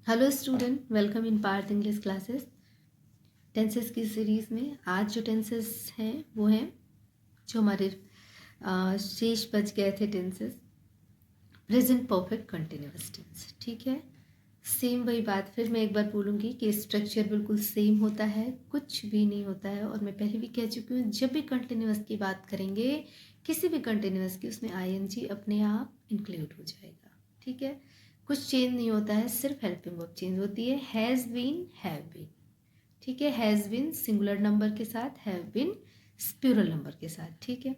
Hello student, welcome in Parth English classes. Tenses की series में आज जो टेंसेस हैं वो हैं जो हमारे शेष बच गए थे tenses. Present perfect continuous tense, ठीक है। सेम वही बात, फिर मैं एक बार बोलूँगी कि स्ट्रक्चर बिल्कुल सेम होता है, कुछ भी नहीं होता है। और मैं पहले भी कह चुकी हूँ, जब भी कंटिन्यूअस की बात करेंगे किसी भी कंटिन्यूअस की, उसमें आईएनजी अपने आप इंक्लूड हो जाएगा, ठीक है। कुछ चेंज नहीं होता है, सिर्फ हेल्पिंग वर्ब चेंज होती है। हैज़ बीन, हैव बीन, ठीक है। हैज़ बीन सिंगुलर नंबर के साथ, हैव बीन प्लूरल नंबर के साथ, ठीक है।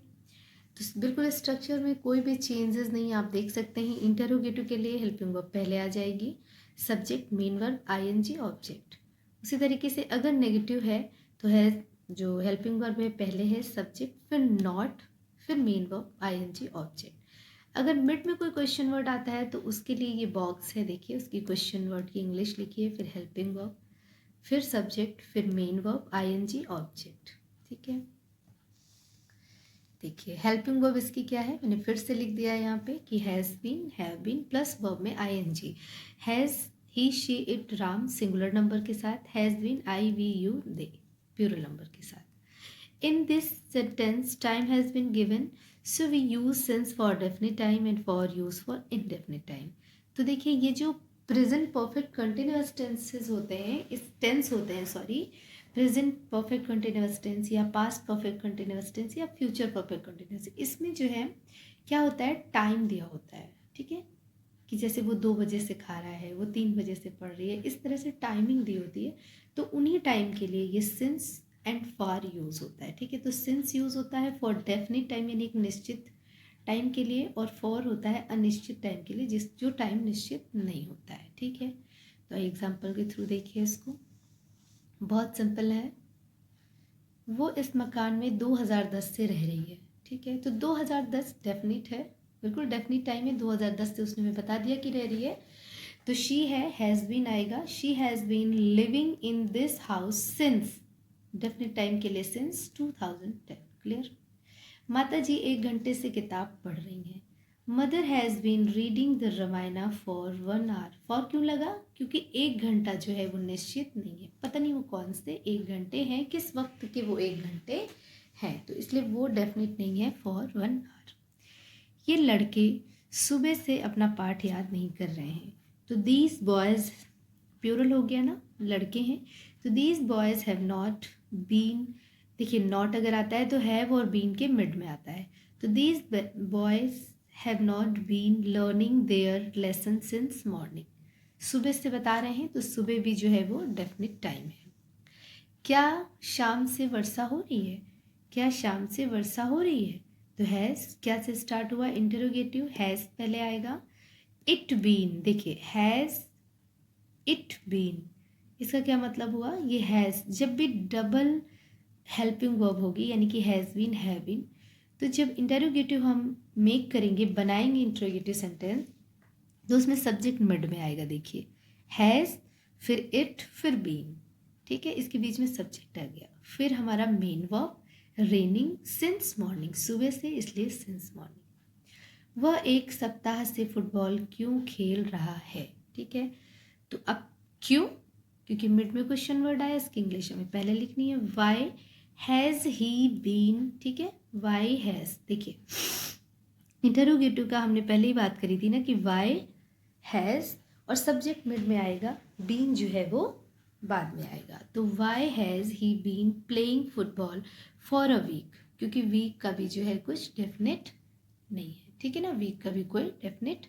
तो बिल्कुल स्ट्रक्चर में कोई भी चेंजेस नहीं, आप देख सकते हैं। इंटरोगेटिव के लिए हेल्पिंग वर्ब पहले आ जाएगी, subject, main verb, ING, object. उसी तरीके से अगर नेगेटिव है तो है जो हेल्पिंग वर्ब है पहले है सब्जेक्ट, फिर नॉट, फिर मेन वर्ब, आईएनजी, ऑब्जेक्ट। अगर मिड में कोई क्वेश्चन वर्ड आता है तो उसके लिए ये बॉक्स है, देखिए उसकी क्वेश्चन वर्ड की इंग्लिश लिखिए, फिर हेल्पिंग वर्ब, फिर सब्जेक्ट, फिर मेन वर्ब, आईएनजी, ऑब्जेक्ट, ठीक है। देखिए हेल्पिंग वर्ब इसकी क्या है, मैंने फिर से लिख दिया है यहाँ पे कि has been, have been plus verb में ING. Has, he, she, it, Ram singular number के साथ, has been, I, we, you, they plural number के साथ। In this sentence, time has been given, so we use since for definite time and for use for indefinite time. तो देखिए ये जो present perfect continuous tenses होते हैं, इस tense होते हैं sorry, present perfect continuous tense या पास्ट परफेक्ट कंटिन्यूअस टेंस या फ्यूचर परफेक्ट कंटिन्यूअस, इसमें जो है क्या होता है, टाइम दिया होता है, ठीक है। कि जैसे वो 2 बजे से खा रहा है, वो 3 बजे से पढ़ रही है, इस तरह से टाइमिंग दी होती है। तो उन्हीं टाइम के लिए ये सिंस एंड फॉर यूज़ होता है, ठीक है। तो सिंस यूज़ होता है फॉर डेफिनिट टाइम यानी एक निश्चित टाइम के लिए, और फॉर होता है अनिश्चित टाइम के लिए, जो टाइम निश्चित नहीं होता है, ठीक है। तो एग्जाम्पल के थ्रू देखिए इसको, बहुत सिंपल है। वो इस मकान में 2010 से रह रही है, ठीक है। तो 2010 डेफिनिट है, बिल्कुल डेफिनिट टाइम है। 2010 से उसने हमें बता दिया कि रह रही है। तो शी है, हैज़ बीन आएगा, she has been living in this house since, definite time के लिए सिंस 2010, क्लियर। माता जी 1 घंटे से किताब पढ़ रही हैं। Mother has been reading the Ramayana for 1 hour. For क्यों लगा, क्योंकि 1 घंटा जो है वो निश्चित नहीं है, पता नहीं वो कौन से 1 घंटे हैं, किस वक्त के वो 1 घंटे हैं, तो इसलिए वो डेफिनेट नहीं है फॉर 1 आवर। ये लड़के सुबह से अपना पाठ याद नहीं कर रहे हैं। तो दीज बॉयज़, प्यूरल हो गया ना, लड़के हैं। तो these boys have not been, देखिए नॉट अगर आता है तो हैव और बीन के मिड में आता है। तो these boys have not been learning their lesson since morning, सुबह से बता रहे हैं तो सुबह भी जो है वो डेफिनेट टाइम है। क्या शाम से वर्षा हो रही है, क्या शाम से वर्षा हो रही है। तो हैज़ क्या से स्टार्ट हुआ, इंटरोगेटिव, हैज़ पहले आएगा। इट बीन, देखिए हैज़ इट बीन, इसका क्या मतलब हुआ, ये हैज़ जब भी डबल हेल्पिंग वर्ब होगी यानी कि हैज़ बीन, हैव बीन, तो जब इंटरोगेटिव हम मेक करेंगे, बनाएंगे इंटरोगेटिव सेंटेंस, तो उसमें सब्जेक्ट मिड में आएगा। देखिए हैज़, फिर इट, फिर बीन, ठीक है। इसके बीच में सब्जेक्ट आ गया, फिर हमारा main verb, raining since morning, सुबह से इसलिए सिंस मॉर्निंग। वह 1 सप्ताह से फुटबॉल क्यों खेल रहा है, ठीक है। तो अब क्यों, क्योंकि मिड में क्वेश्चन वर्ड आया, इसकी इंग्लिश हमें पहले लिखनी है। वाई हैज़ ही बीन, ठीक है। वाई हैज़, देखिए इंटरोगेटिव का हमने पहले ही बात करी थी ना कि वाई हैज़ और सब्जेक्ट मिड में आएगा, बीन जो है वो बाद में आएगा। तो why has he been playing football for a week, क्योंकि वीक का भी जो है कुछ डेफिनेट नहीं है, ठीक है ना, वीक का भी कोई डेफिनेट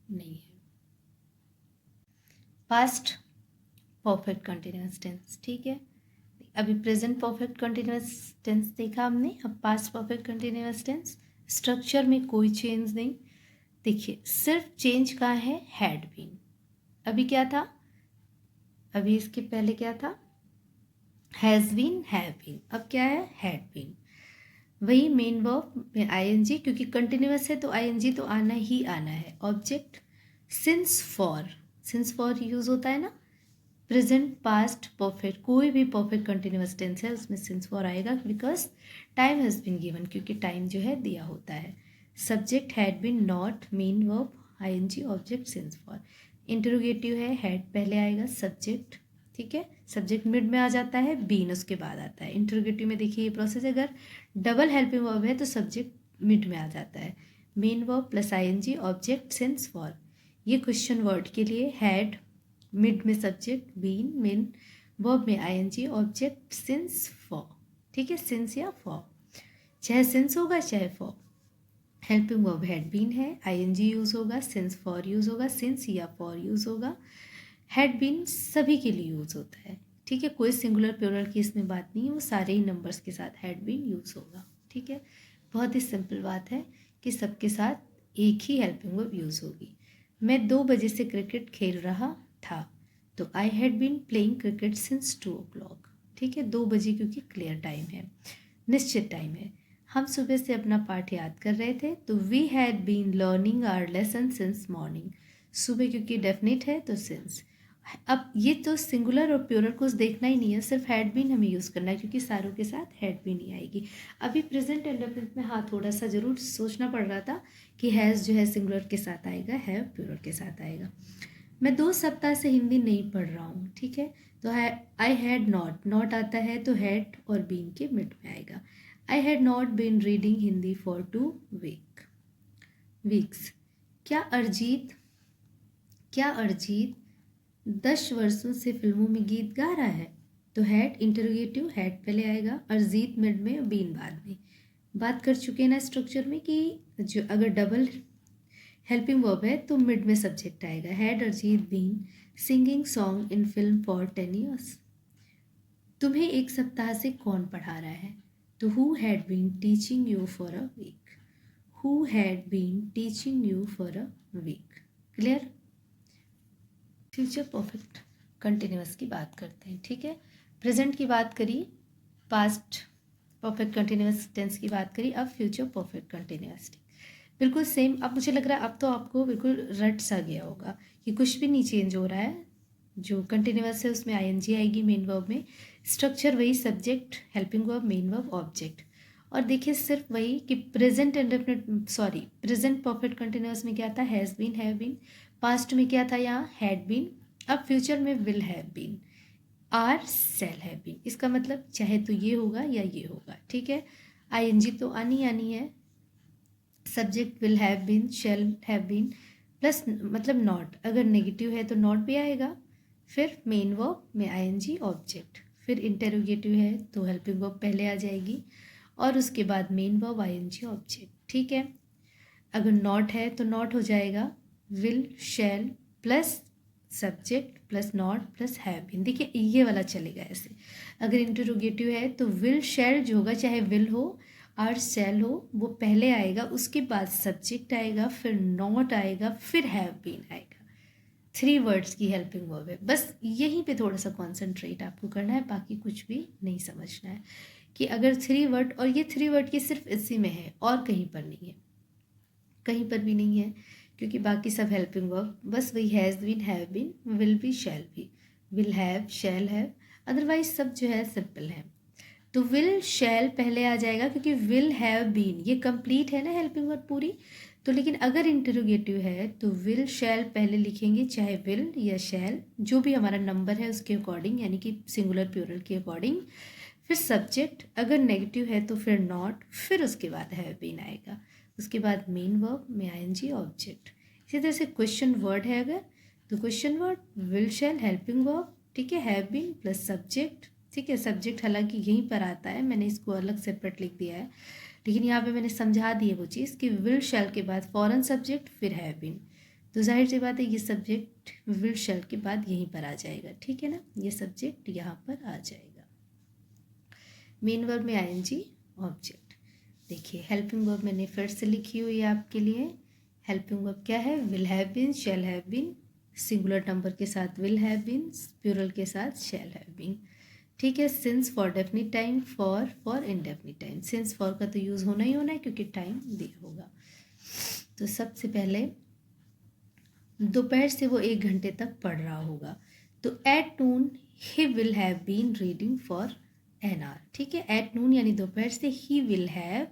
नहीं है। पास्ट परफेक्ट कंटिन्यूअस टेंस, ठीक है। अभी प्रेजेंट परफेक्ट कंटिन्यूअस टेंस देखा हमने, अब past perfect continuous tense. Structure में कोई चेंज नहीं, देखिए सिर्फ चेंज कहाँ है, हैड बीन। अभी क्या था, अभी इसके पहले क्या था, हैज़ बीन, हैव बीन, अब क्या है, हैड बीन। वही मेन वर्ब में आईएनजी, क्योंकि कंटिन्यूअस है तो आईएनजी तो आना ही आना है। Object since for, since for use होता है ना, प्रेजेंट पास्ट परफेक्ट, कोई भी परफेक्ट कंटिन्यूअस टेंस है उसमें सिंस फॉर आएगा, because time has been given, क्योंकि टाइम जो है दिया होता है। Subject had been, not, main verb, ING, object since for. Interrogative है, हैड पहले आएगा, सब्जेक्ट, ठीक है, सब्जेक्ट मिड में आ जाता है, बीन उसके बाद आता है। इंटरोगेटिव में देखिए ये प्रोसेस, अगर डबल हेल्पिंग वर्ब है तो सब्जेक्ट मिड में आ जाता है। Main verb plus ING, object since for. ये क्वेश्चन वर्ड के लिए हैड, मिड में सब्जेक्ट, बीन, मेन वर्ब में आईएनजी, ऑब्जेक्ट सिंस फॉर, ठीक है, सिंस या फॉर, चाहे सिंस होगा चाहे for. Helping verb had been है, आईएनजी यूज़ होगा, सिंस फॉर यूज़ होगा, सिंस या फॉर यूज़ होगा। हैड बीन सभी के लिए यूज़ होता है, ठीक है, कोई सिंगुलर प्लूरल की इसमें बात नहीं है, वो सारे ही नंबर्स के साथ हैड बीन यूज़ होगा, ठीक है। बहुत ही सिंपल बात है कि सबके साथ एक ही हेल्पिंग वर्ब यूज़ होगी। मैं 2 बजे से क्रिकेट खेल रहा था, तो I had been playing cricket since 2 o'clock, ठीक है, 2 बजे क्योंकि क्लियर टाइम है, निश्चित टाइम है। हम सुबह से अपना पाठ याद कर रहे थे, तो we had been learning our lesson since morning. सुबह क्योंकि डेफिनेट है तो सिंस। अब ये तो सिंगुलर और प्लूरल को देखना ही नहीं है, सिर्फ हैड बीन हमें यूज़ करना है, क्योंकि सारों के साथ हैड बीन ही आएगी। अभी प्रेजेंट इंडेफिनिट में हाँ थोड़ा सा ज़रूर सोचना पड़ रहा था कि हैज़ जो है सिंगुलर के साथ आएगा, हैव प्लूरल के साथ आएगा। मैं 2 सप्ताह से हिंदी नहीं पढ़ रहा हूँ, ठीक है, तो आई हैड नॉट, नॉट आता है तो हैड और बीन के मिड में आएगा। I had not been reading Hindi for 2 weeks. क्या अरिजीत 10 वर्षों से फिल्मों में गीत गा रहा है, तो हैड इंटरोगेटिव, हैड पहले आएगा, अरिजीत मिड में, बीन बाद में। बात कर चुके हैं ना स्ट्रक्चर में कि जो अगर डबल हेल्पिंग वर्ब है तो मिड में सब्जेक्ट आएगा। Had Arijit been singing song in film for 10 years। तुम्हें 1 सप्ताह से कौन पढ़ा रहा है, तो who had been teaching you for a week. Who had been teaching you for a week. Clear. Future perfect continuous की बात करते हैं, ठीक है, प्रेजेंट की बात करी, पास्ट परफेक्ट कंटिन्यूअस टेंस की बात करी, अब फ्यूचर परफेक्ट कंटिन्यूअस। बिल्कुल सेम। अब मुझे लग रहा है अब तो आपको बिल्कुल रट सा गया होगा कि कुछ भी नहीं चेंज हो रहा है। जो कंटिन्यूअस है उसमें आईएनजी आएगी मेन वर्ब में, स्ट्रक्चर वही, subject, helping verb, main verb, object. और देखिए सिर्फ वही कि present indefinite, sorry, present perfect continuous में क्या था, has been, have been. Past में क्या था, यहाँ हैड बीन। अब फ्यूचर में will have been, or shall have been. इसका मतलब चाहे तो ये होगा या ये होगा, ठीक है। आईएनजी तो आनी है, subject will have been, shall have been, plus मतलब नॉट, अगर नेगेटिव है तो नॉट भी आएगा, फिर मेन वर्ब में आईएनजी, ऑब्जेक्ट, फिर इंटेरोगेटिव है तो हेल्पिंग वर्ब पहले आ जाएगी, और उसके बाद मेन वर्ब, आईएनजी, ऑब्जेक्ट, ठीक है। अगर नॉट है तो नॉट हो जाएगा will, shall plus subject plus not plus have been. देखिए ये वाला चलेगा ऐसे। अगर इंटरोगेटिव है तो विल, शैल जो होगा, चाहे विल हो और शैल हो, वो पहले आएगा, उसके बाद सब्जेक्ट आएगा, फिर नॉट आएगा, फिर हैव बीन आएगा। 3 वर्ड्स की हेल्पिंग वर्ब है। बस यहीं पे थोड़ा सा कॉन्सेंट्रेट आपको करना है, बाकी कुछ भी नहीं समझना है कि अगर 3 वर्ड, और ये 3 वर्ड की सिर्फ इसी में है और कहीं पर नहीं है, कहीं पर भी नहीं है, क्योंकि बाकी सब हेल्पिंग वर्ब बस वही has been, have been, will be, shall be, will have, shall have, otherwise सब जो है सिंपल है। तो विल, शैल पहले आ जाएगा क्योंकि विल हैव बीन ये कंप्लीट है ना हेल्पिंग वर्ब पूरी। तो लेकिन अगर इंटरोगेटिव है तो विल, शैल पहले लिखेंगे, चाहे विल या शैल जो भी हमारा नंबर है उसके अकॉर्डिंग, यानी कि सिंगुलर प्लूरल के अकॉर्डिंग। फिर सब्जेक्ट, अगर नेगेटिव है तो फिर नॉट, फिर उसके बाद हैव बीन आएगा, उसके बाद मेन वर्ब में आईएनजी, ऑब्जेक्ट। इसी तरह से क्वेश्चन वर्ड है अगर, तो question word will, shall, helping verb, ठीक है, हैव बीन प्लस सब्जेक्ट, ठीक है। सब्जेक्ट हालांकि यहीं पर आता है, मैंने इसको अलग सेपरेट लिख दिया है, लेकिन यहाँ पे मैंने समझा दी है वो चीज़ कि विल, शैल के बाद फॉरन सब्जेक्ट, फिर हैव बीन। तो जाहिर सी बात है ये सब्जेक्ट विल, शैल के बाद यहीं पर आ जाएगा, ठीक है ना, ये सब्जेक्ट यहाँ पर आ जाएगा। मेन वर्ब में आईएनजी, ऑब्जेक्ट। देखिए हेल्पिंग वर्ब मैंने फिर से लिखी हुई है आपके लिए। हेल्पिंग वर्ब क्या है, will have been, shall have been, singular number के साथ विल हैव बीन, प्लूरल के साथ शैल हैव बीन, ठीक है। Since for definite time, for indefinite time. Since for का तो यूज़ होना ही होना है क्योंकि टाइम दिया होगा। तो सबसे पहले दोपहर से वो 1 घंटे तक पढ़ रहा होगा, तो at noon he will have been reading for an hour, ठीक है। एट नून यानी दोपहर से ही will have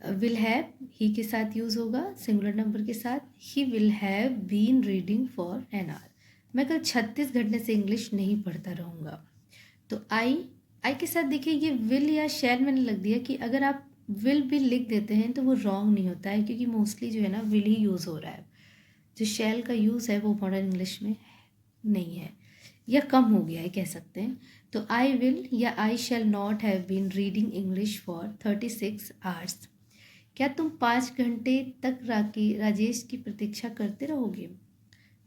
will have he के साथ यूज़ होगा सिंगुलर नंबर के साथ, he will have been reading for an hour. मैं कल 36 घंटे से इंग्लिश नहीं पढ़ता रहूँगा। तो आई के साथ देखिए ये विल या शैल मैंने लग दिया कि अगर आप विल भी लिख देते हैं तो वो रॉन्ग नहीं होता है, क्योंकि मोस्टली जो है ना विल ही यूज़ हो रहा है। जो शैल का यूज़ है वो मॉडर्न इंग्लिश में नहीं है या कम हो गया है कह सकते हैं। तो आई विल या I shall not have been reading English for 36 hours. क्या तुम 5 घंटे तक राजेश की प्रतीक्षा करते रहोगे?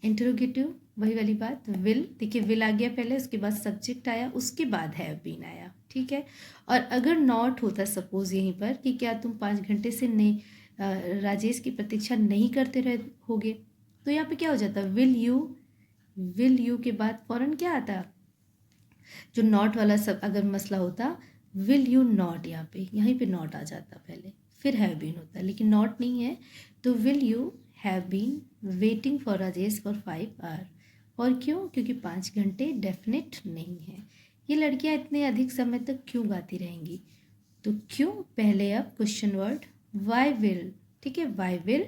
इंटरोगेटिव वही वाली बात, विल देखिए विल आ गया पहले, उसके बाद सब्जेक्ट आया, उसके बाद हैव बीन आया, ठीक है। और अगर नॉट होता सपोज यहीं पर कि क्या तुम 5 घंटे से नहीं राजेश की प्रतीक्षा नहीं करते रहोगे, तो यहाँ पे क्या हो जाता विल यू के बाद फौरन क्या आता, जो नॉट वाला सब अगर मसला होता विल यू नॉट, यहीं पे नॉट आ जाता पहले, फिर हैव बीन होता, लेकिन नॉट नहीं है। तो will you have been waiting for Rajesh for 5 hour. और क्यों? क्योंकि 5 घंटे डेफिनेट नहीं है। ये लड़कियां इतने अधिक समय तक क्यों गाती रहेंगी? तो क्यों पहले अब क्वेश्चन वर्ड वाई विल, ठीक है, why will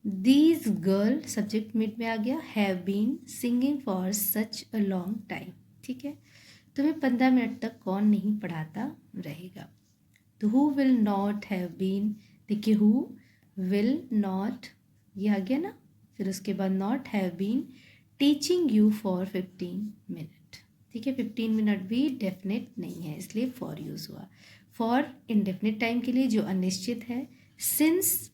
these girl subject mid में आ गया, have been singing for such a long time, ठीक है। तुम्हें 15 मिनट तक कौन नहीं पढ़ाता रहेगा? तो who will not have been, देखिए हु विल नॉट ये आ गया ना, फिर उसके बाद not have been teaching you for 15 minute, ठीक है। 15 मिनट भी डेफिनेट नहीं है, इसलिए फॉर यूज़ हुआ। फॉर इंडेफिनिट टाइम के लिए जो अनिश्चित है। सिंस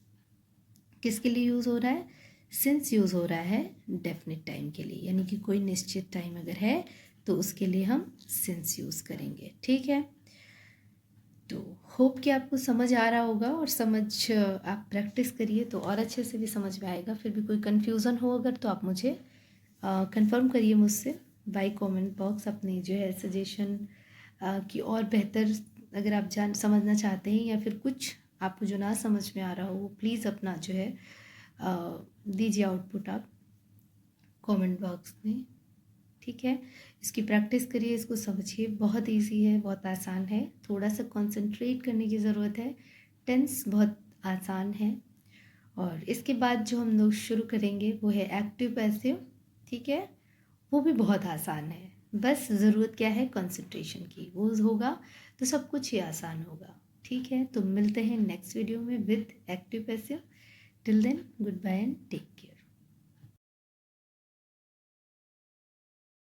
किसके लिए यूज़ हो रहा है? सिंस यूज़ हो रहा है डेफिनेट टाइम के लिए, यानी कि कोई निश्चित टाइम अगर है तो उसके लिए हम सिंस यूज़ करेंगे, ठीक है। तो होप कि आपको समझ आ रहा होगा, और आप प्रैक्टिस करिए तो और अच्छे से भी समझ में आएगा। फिर भी कोई कन्फ्यूज़न हो अगर तो आप मुझे कंफर्म करिए मुझसे बाय कमेंट बॉक्स, अपनी जो है सजेशन कि और बेहतर अगर आप समझना चाहते हैं, या फिर कुछ आपको जो ना समझ में आ रहा हो वो प्लीज़ अपना जो है दीजिए आउटपुट आप कमेंट बॉक्स में, ठीक है। इसकी प्रैक्टिस करिए, इसको समझिए, बहुत इजी है, बहुत आसान है, थोड़ा सा कंसंट्रेट करने की ज़रूरत है। टेंस बहुत आसान है। और इसके बाद जो हम लोग शुरू करेंगे वो है एक्टिव पैसिव, ठीक है, वो भी बहुत आसान है। बस ज़रूरत क्या है? कंसंट्रेशन की, वो होगा तो सब कुछ ही आसान होगा, ठीक है। तो मिलते हैं नेक्स्ट वीडियो में with active passive. Till then goodbye and take care.